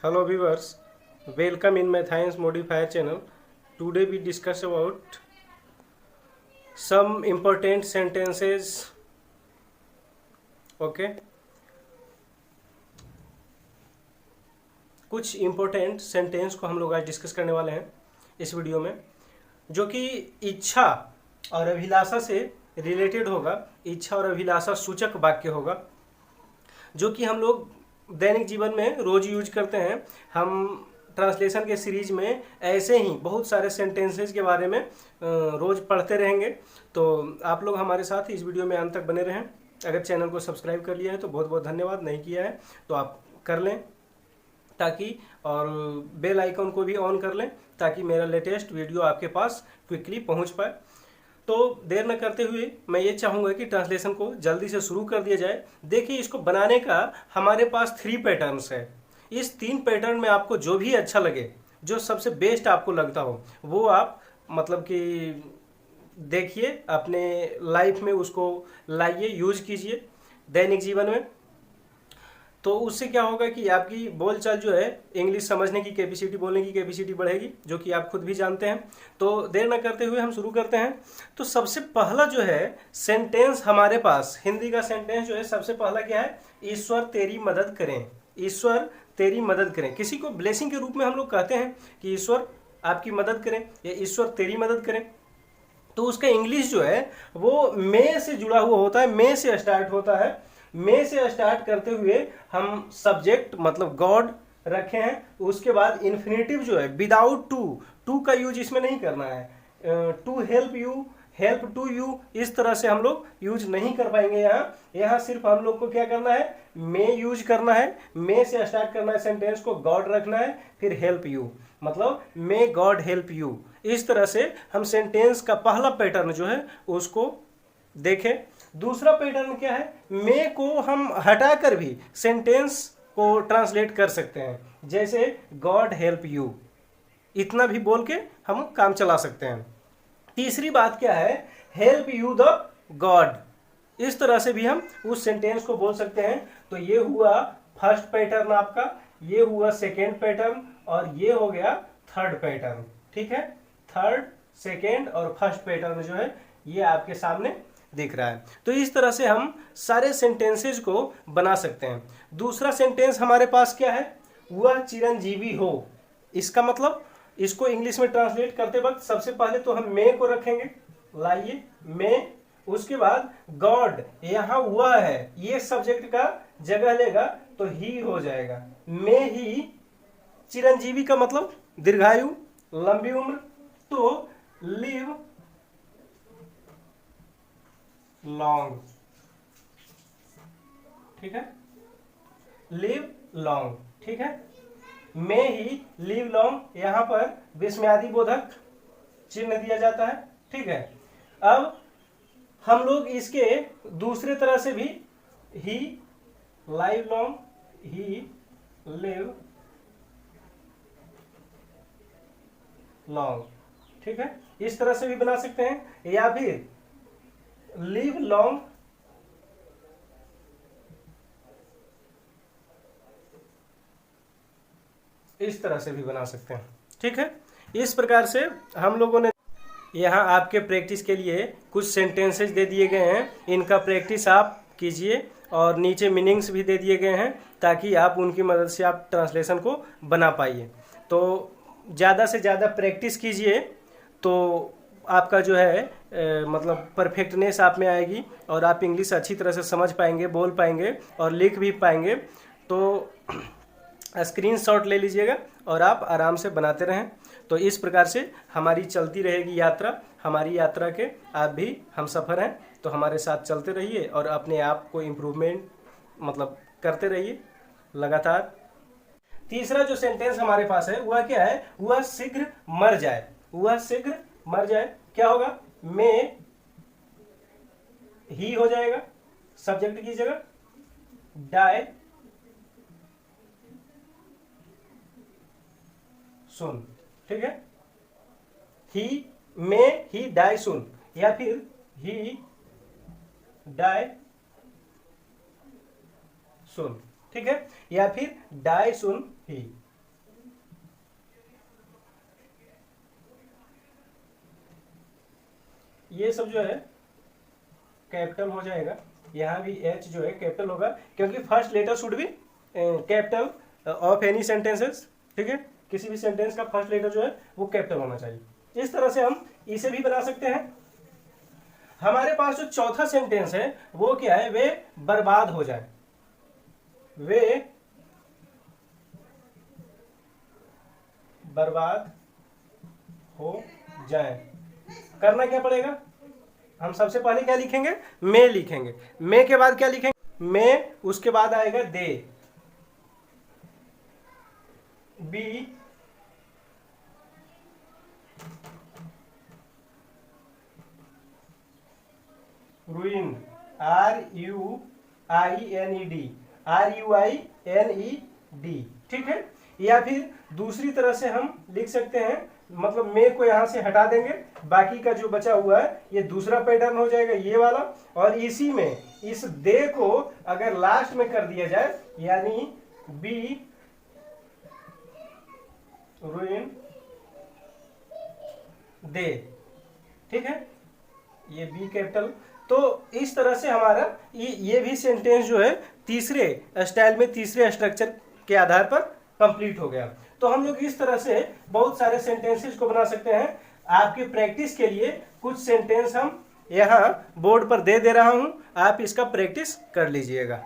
Hello viewers, welcome in my Science Modifier channel. Today we discuss about some important sentences. Okay, कुछ important sentence को हम लोग आज discuss करने वाले हैं इस वीडियो में, जो कि इच्छा और अभिलाषा से रिलेटेड होगा। इच्छा और अभिलाषा सूचक वाक्य होगा, जो कि हम लोग दैनिक जीवन में रोज यूज करते हैं। हम ट्रांसलेशन के सीरीज में ऐसे ही बहुत सारे सेंटेंसेस के बारे में रोज पढ़ते रहेंगे। तो आप लोग हमारे साथ इस वीडियो में अंत तक बने रहें। अगर चैनल को सब्सक्राइब कर लिया है तो बहुत बहुत धन्यवाद, नहीं किया है तो आप कर लें ताकि, और बेल आइकन को भी ऑन कर लें ताकि मेरा लेटेस्ट वीडियो आपके पास क्विकली पहुंच पाए। तो देर न करते हुए मैं ये चाहूँगा कि ट्रांसलेशन को जल्दी से शुरू कर दिया जाए। देखिए, इसको बनाने का हमारे पास 3 पैटर्न्स है। इस 3 पैटर्न में आपको जो भी अच्छा लगे, जो सबसे बेस्ट आपको लगता हो, वो आप मतलब कि देखिए, अपने लाइफ में उसको लाइए, यूज कीजिए दैनिक जीवन में। तो उससे क्या होगा कि आपकी बोलचाल जो है, इंग्लिश समझने की कैपेसिटी, बोलने की कैपेसिटी बढ़ेगी, जो कि आप खुद भी जानते हैं। तो देर न करते हुए हम शुरू करते हैं। तो सबसे पहला जो है सेंटेंस हमारे पास, हिंदी का सेंटेंस जो है, सबसे पहला क्या है? ईश्वर तेरी मदद करें। ईश्वर तेरी मदद करें। किसी को ब्लेसिंग के रूप में हम लोग कहते हैं कि ईश्वर आपकी मदद करें या ईश्वर तेरी मदद करें। तो उसका इंग्लिश जो है वो मे से जुड़ा हुआ होता है, मे से स्टार्ट होता है। मे से स्टार्ट करते हुए हम सब्जेक्ट मतलब गॉड रखे हैं। उसके बाद इन्फिनेटिव जो है विदाउट टू का यूज इसमें नहीं करना है। To help you, help to you, इस तरह से हम लोग यूज नहीं कर पाएंगे। यहाँ सिर्फ हम लोग को क्या करना है? मे यूज करना है। मे से स्टार्ट करना है सेंटेंस को, गॉड रखना है, फिर हेल्प यू, मतलब मे गॉड हेल्प यू। इस तरह से हम सेंटेंस का पहला पैटर्न जो है उसको देखें। दूसरा पैटर्न क्या है? मे को हम हटाकर भी सेंटेंस को ट्रांसलेट कर सकते हैं, जैसे गॉड हेल्प यू, इतना भी बोल के हम काम चला सकते हैं। तीसरी बात क्या है? हेल्प यू द गॉड, इस तरह से भी हम उस सेंटेंस को बोल सकते हैं। तो ये हुआ फर्स्ट पैटर्न आपका, ये हुआ सेकेंड पैटर्न, और ये हो गया थर्ड पैटर्न। ठीक है, थर्ड, सेकेंड और फर्स्ट पैटर्न जो है ये आपके सामने दिख रहा है। तो इस तरह से हम सारे सेंटेंसेस को बना सकते हैं। दूसरा सेंटेंस हमारे पास क्या है? वह चिरंजीवी हो। इसका मतलब, इसको इंग्लिश में ट्रांसलेट करते वक्त सबसे पहले तो हम मे को रखेंगे, लाइए मे। उसके बाद गॉड, यहाँ वह है, ये सब्जेक्ट का जगह लेगा तो ही हो जाएगा। मे ही, चिरंजीवी का मतलब दीर्घायु, लंबी उम्र, तो लिव लॉन्ग। ठीक है, लिव लॉन्ग। ठीक है, मे ही लिव लॉन्ग, यहां पर विस्मयादि बोधक चिन्ह दिया जाता है। ठीक है, अब हम लोग इसके दूसरे तरह से भी, he live long, he live long. ठीक है, इस तरह से भी बना सकते हैं, या फिर लिव लॉन्ग इस तरह से भी बना सकते हैं। ठीक है, इस प्रकार से हम लोगों ने यहाँ आपके प्रैक्टिस के लिए कुछ सेंटेंसेस दे दिए गए हैं। इनका प्रैक्टिस आप कीजिए, और नीचे मीनिंग्स भी दे दिए गए हैं ताकि आप उनकी मदद से आप ट्रांसलेशन को बना पाइए। तो ज़्यादा से ज़्यादा प्रैक्टिस कीजिए तो आपका जो है मतलब परफेक्टनेस आप में आएगी, और आप इंग्लिश अच्छी तरह से समझ पाएंगे, बोल पाएंगे और लिख भी पाएंगे। तो स्क्रीनशॉट ले लीजिएगा और आप आराम से बनाते रहें। तो इस प्रकार से हमारी चलती रहेगी यात्रा। हमारी यात्रा के आप भी हम सफ़र हैं, तो हमारे साथ चलते रहिए और अपने आप को इम्प्रूवमेंट मतलब करते रहिए लगातार। तीसरा जो सेंटेंस हमारे पास है वह क्या है? वह शीघ्र मर जाए। वह शीघ्र मर जाए, क्या होगा? में ही हो जाएगा सब्जेक्ट की जगह, डाई सुन। ठीक है, ही में ही डाई सुन, या फिर ही डाई सुन। ठीक है, या फिर डाई सुन ही। ये सब जो है कैपिटल हो जाएगा, यहाँ भी एच जो है कैपिटल होगा, क्योंकि first letter should be capital of any sentences, ठीक है। किसी भी सेंटेंस का फर्स्ट लेटर जो है वो कैपिटल होना चाहिए। इस तरह से हम इसे भी बना सकते हैं। हमारे पास जो चौथा सेंटेंस है वो क्या है, वे बर्बाद हो जाए, वे बर्बाद हो जाए। करना क्या पड़ेगा, हम सबसे पहले क्या लिखेंगे, मैं लिखेंगे। मैं के बाद क्या लिखेंगे, मैं, उसके बाद आएगा दे, बी ruined, RUINED, ठीक है। या फिर दूसरी तरह से हम लिख सकते हैं, मतलब मैं को यहां से हटा देंगे, बाकी का जो बचा हुआ है ये दूसरा पैटर्न हो जाएगा, ये वाला। और इसी में इस दे को अगर लास्ट में कर दिया जाए, यानी बी रुइन दे, ठीक है, ये बी कैपिटल। तो इस तरह से हमारा ये भी सेंटेंस जो है तीसरे स्टाइल में, तीसरे स्ट्रक्चर के आधार पर कंप्लीट हो गया। तो हम लोग इस तरह से बहुत सारे सेंटेंसेस को बना सकते हैं। आपकी प्रैक्टिस के लिए कुछ सेंटेंस हम यहाँ बोर्ड पर दे रहा हूँ, आप इसका प्रैक्टिस कर लीजिएगा।